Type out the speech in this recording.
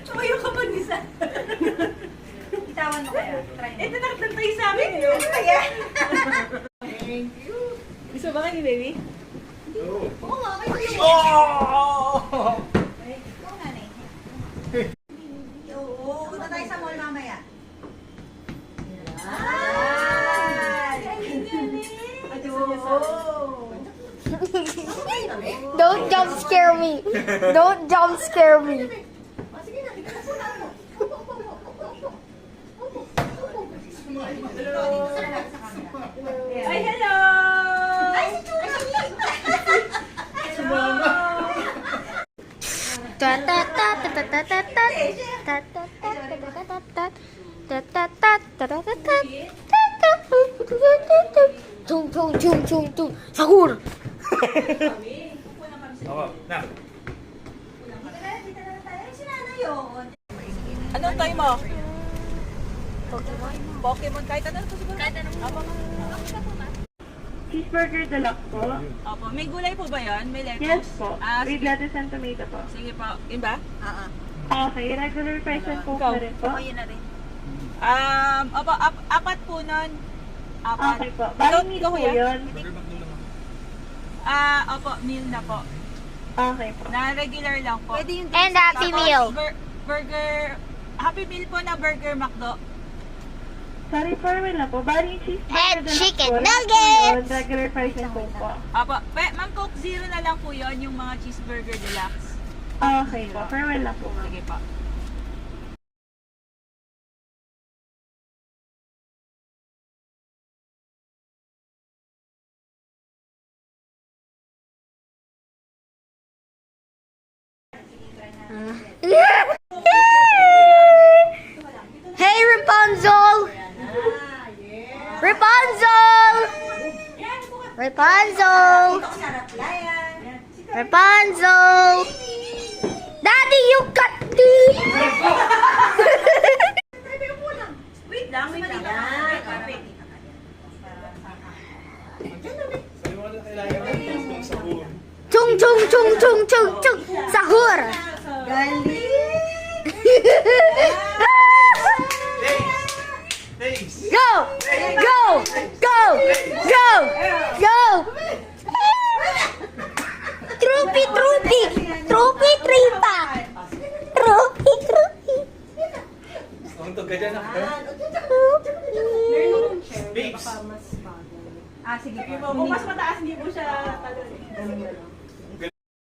Tumayo ka pa nisa. Itawan mo kaya. Ito nakatantay sa amin. Kaya. Thank you. Gusto ba kayo ni baby? Oo nga, kayo yung... Oo, nanay. Oo, punta tayo sa mall mamaya. Don't jump scare me. Don't jump scare me. Ay, hello! Ay, si Chula! Sumama! Ta ta ta ta ta ta ta ta ta ta ta ta ta ta. Tung tung tung tung tung. Sahur. Anong time mo? Pokemon. Kahit ano ito siguro? Kahit ano. Cheeseburger deluxe po. Opo. May gulay po ba yan? May lettuce? Yes po. With Sige. lettuce and tomato po. Sige po. Yun ba? Okay, regular price and coke Ikaw? na rin po. Opo. Apat po nun. Apat. Okay po. Bali meal Ikaw, po kuya? yun. Opo. Meal na po. Okay po. Na regular lang po. Pwede yung And Happy Meal. Burger. Happy Meal po na Burger McDo. Sorry for wala po. Bali yung cheeseburger And deluxe chicken po. Lahat po nuggets. yun, regular price and coke po. Opo. Ma'am Coke Zero na lang po yon yung mga cheeseburger deluxe. Okay po. Farewell na po. Sige po. Hey Rapunzel! Rapunzel! Rapunzel! Rapunzel! Daddy, you cut me! Wait lang, wait lang. Chung chung chung chung chung chung! Sahur! Go! Go! Go! Go! Go! Trupi, trupi! Trupi, tripa! Trupi, trupi! Sige po. Kung mas mataas, hindi po siya talaga.